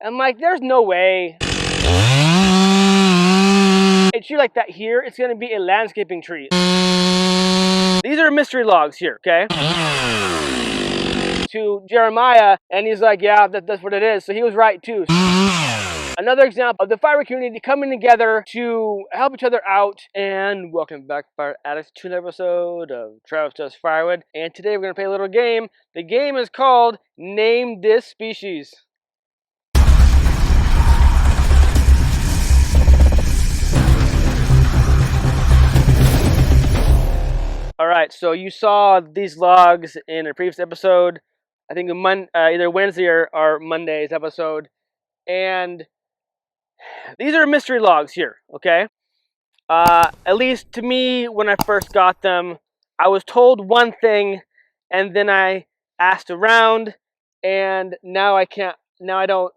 I'm like, there's no way. A tree like that here, it's going to be a landscaping tree. These are mystery logs here, okay? To Jeremiah, and he's like, yeah, that's what it is. So he was right too. Another example of the Firewood community coming together to help each other out. And welcome back, Fire Addicts, to another episode of Travis Does Firewood. And today we're going to play a little game. The game is called Name This Species. Alright, so you saw these logs in a previous episode. I think either Wednesday or Monday's episode. And these are mystery logs here, okay? At least to me, when I first got them, I was told one thing, and then I asked around, and now I don't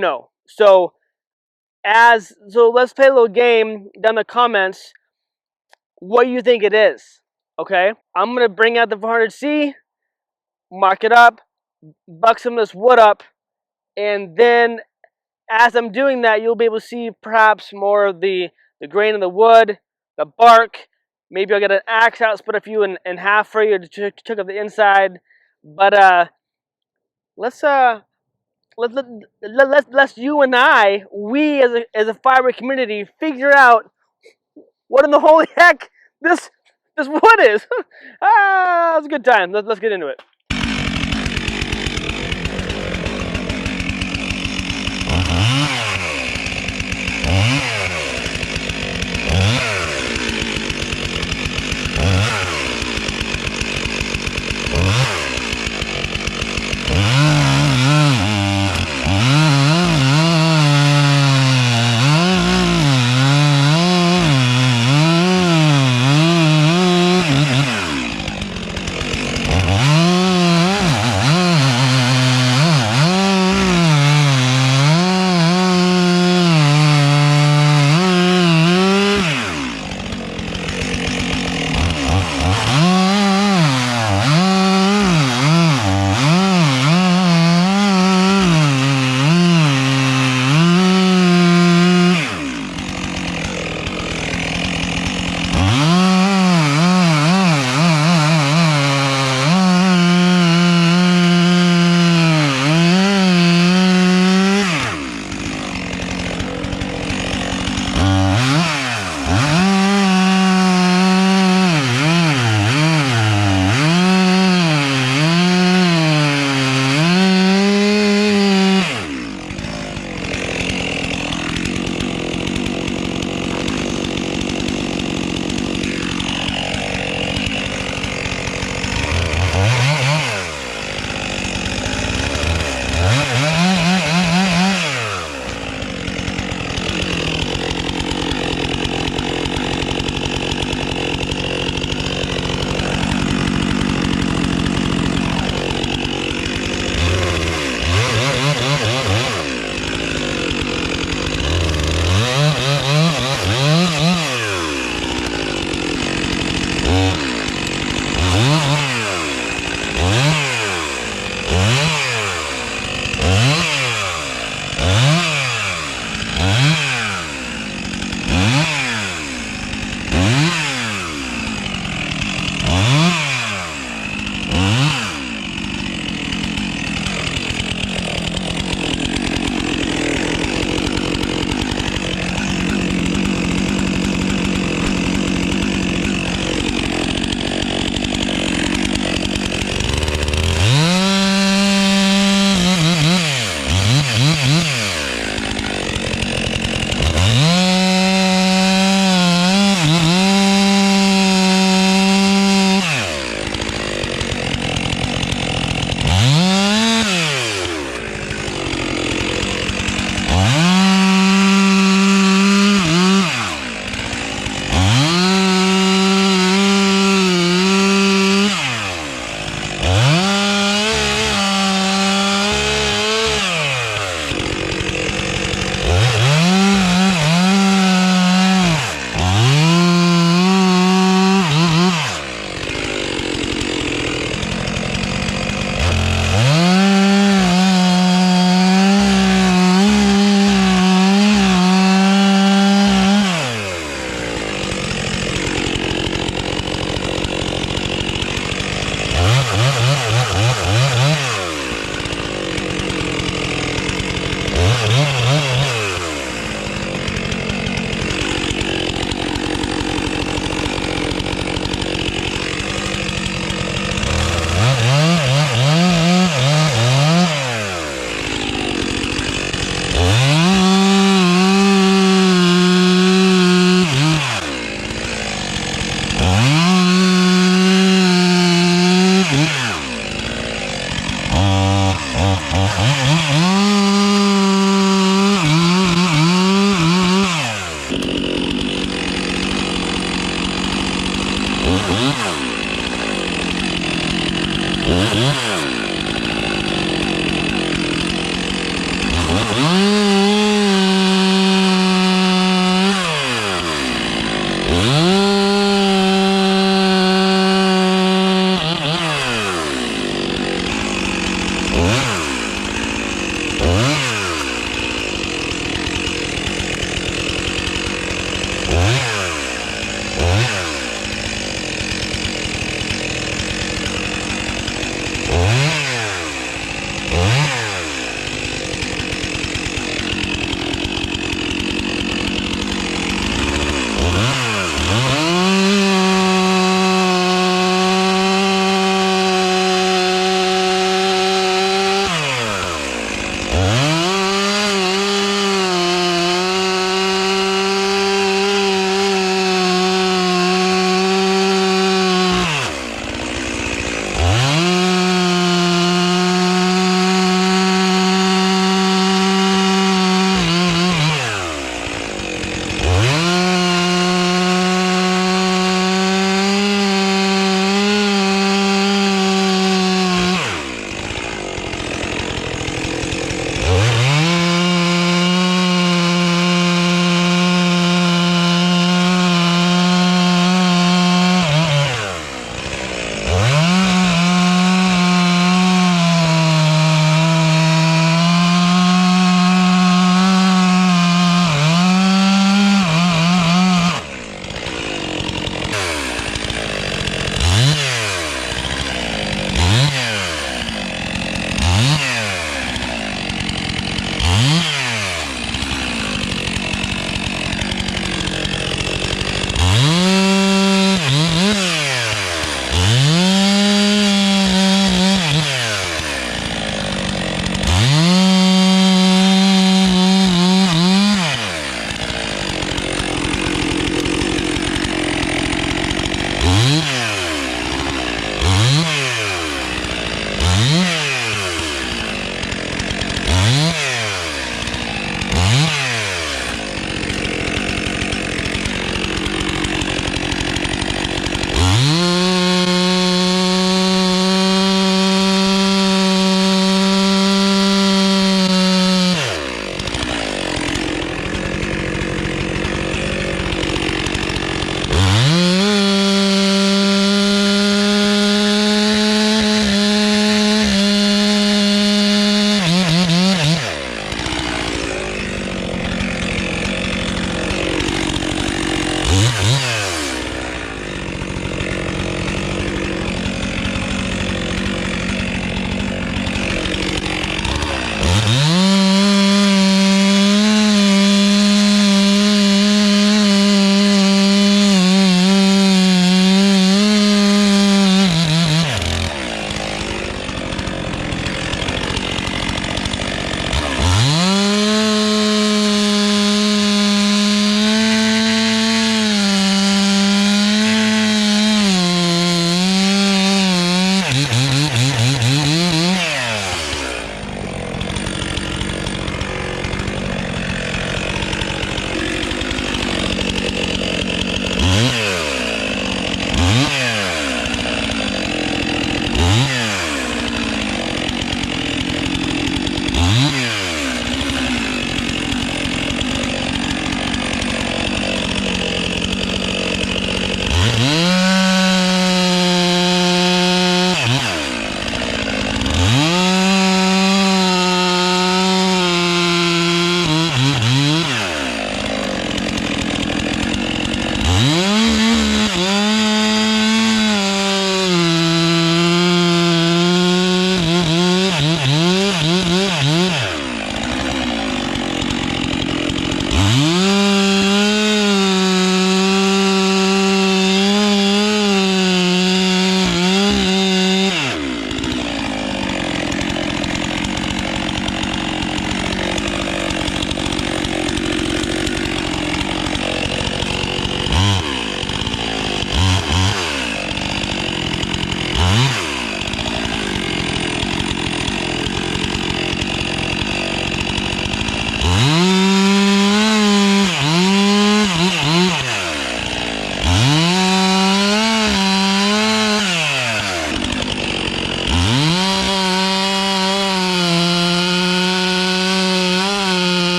know. So let's play a little game down in the comments. What do you think it is? Okay, I'm gonna bring out the 400C, mark it up, buck some of this wood up, and then as I'm doing that, you'll be able to see perhaps more of the grain of the wood, the bark. Maybe I'll get an axe out, split a few in half for you to check up the inside. But let's you and I, we as a firewood community, figure out what in the holy heck this wood is. It's a good time. Let's get into it.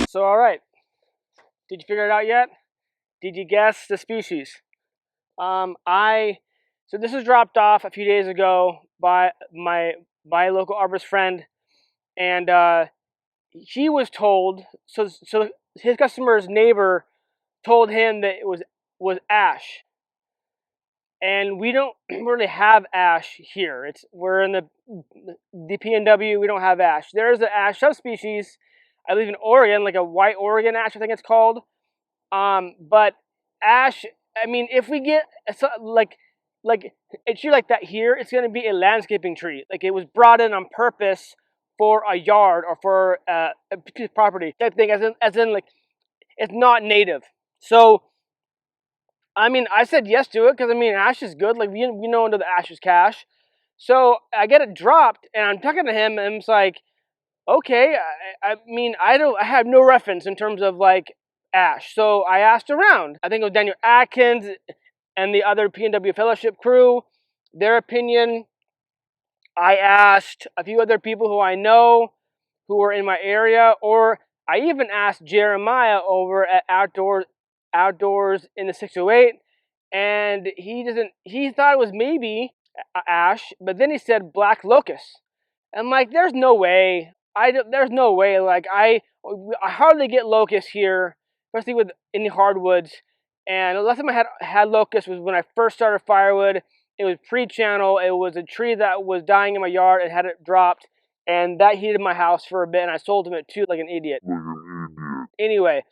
So, all right. Did you figure it out yet? Did you guess the species? So this was dropped off a few days ago by a local arborist friend, and he was told. So his customer's neighbor told him that it was ash, and we don't really have ash here. We're in the PNW. We don't have ash. There's an ash subspecies, I believe in Oregon, like a white Oregon ash, I think it's called. But ash, I mean, if we get like a tree like that here, it's going to be a landscaping tree. Like it was brought in on purpose for a yard or for a piece of property type thing. As in, like it's not native. So I mean, I said yes to it because I mean, ash is good. Like we know under the ash is cash. So I get it dropped, and I'm talking to him, and it's like, okay, I mean, I have no reference in terms of like ash. So I asked around. I think it was Daniel Atkins and the other PNW Fellowship crew, their opinion. I asked a few other people who I know who were in my area, or I even asked Jeremiah over at Outdoors in the 608, and he thought it was maybe ash, but then he said black locust. I'm like, there's no way. There's no way. Like I hardly get locusts here, especially with in the hardwoods. And the last time I had locusts was when I first started Firewood. It was pre-channel. It was a tree that was dying in my yard and had it dropped, and that heated my house for a bit. And I sold him it too, like an idiot. Anyway,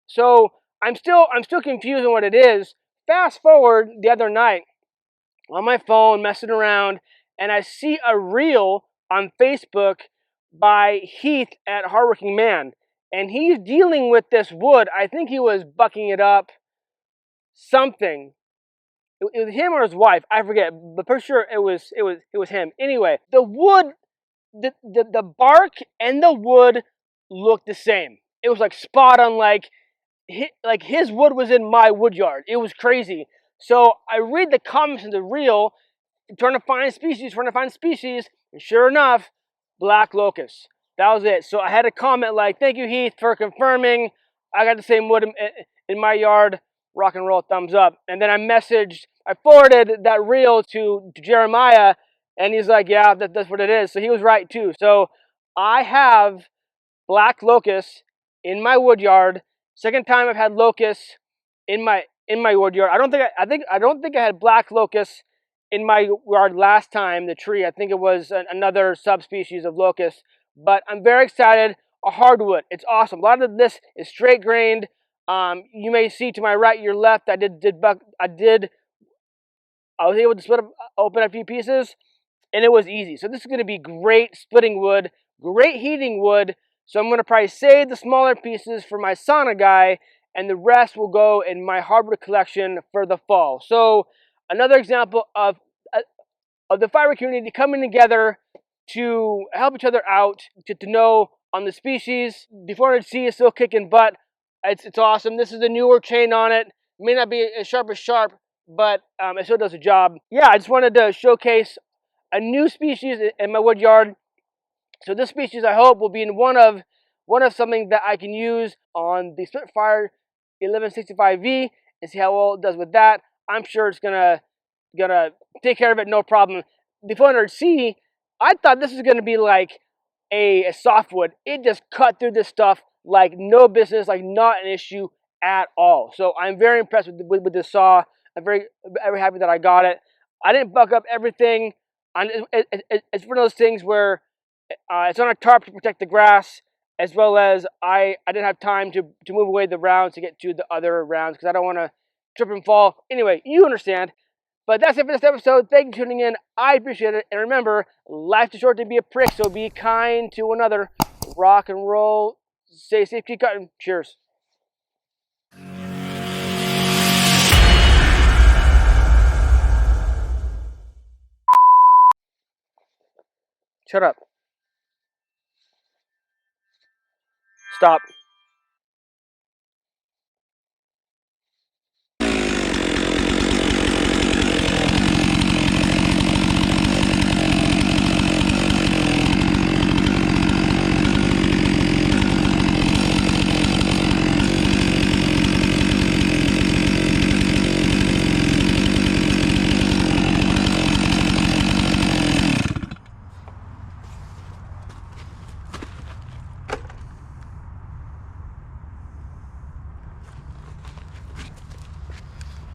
so I'm still confused on what it is. Fast forward the other night on my phone, messing around, and I see a reel on Facebook by Heath at Hardworking Man, and he's dealing with this wood. I think he was bucking it up, something. It was him or his wife, I forget, but for sure it was him. Anyway, the wood, the bark and the wood looked the same. It was like spot on, like his wood was in my wood yard. It was crazy. So I read the comments in the reel, trying to find species, and sure enough, black locust. That was it. So I had a comment like, "Thank you, Heath, for confirming. I got the same wood in my yard. Rock and roll, thumbs up." And then I forwarded that reel to Jeremiah, and he's like, "Yeah, that's what it is." So he was right too. So I have black locusts in my wood yard. Second time I've had locusts in my wood yard. I don't think I had black locusts in my yard last time. The tree, I think it was another subspecies of locust. But I'm very excited. A hardwood, it's awesome. A lot of this is straight grained. You may see to my right, your left. I was able to open a few pieces, and it was easy. So this is going to be great splitting wood, great heating wood. So I'm going to probably save the smaller pieces for my sauna guy, and the rest will go in my hardwood collection for the fall. So another example of the firewood community coming together to help each other out, to know on the species. The 400C is still kicking butt. It's awesome. This is the newer chain on it. May not be as sharp, but it still does the job. Yeah, I just wanted to showcase a new species in my wood yard. So this species, I hope, will be in one of something that I can use on the Spitfire 1165V and see how well it does with that. I'm sure it's gonna take care of it, no problem. The 400C, I thought this was gonna be like a softwood. It just cut through this stuff like no business, like not an issue at all. So I'm very impressed with this saw. very happy that I got it. I didn't buck up everything. It's one of those things where it's on a tarp to protect the grass, as well as I didn't have time to move away the rounds to get to the other rounds because I don't want to trip and fall. Anyway, you understand. But that's it for this episode. Thank you for tuning in. I appreciate it. And remember, life's too short to be a prick, so be kind to one another. Rock and roll. Stay safe, keep cutting. Cheers. Shut up. Stop.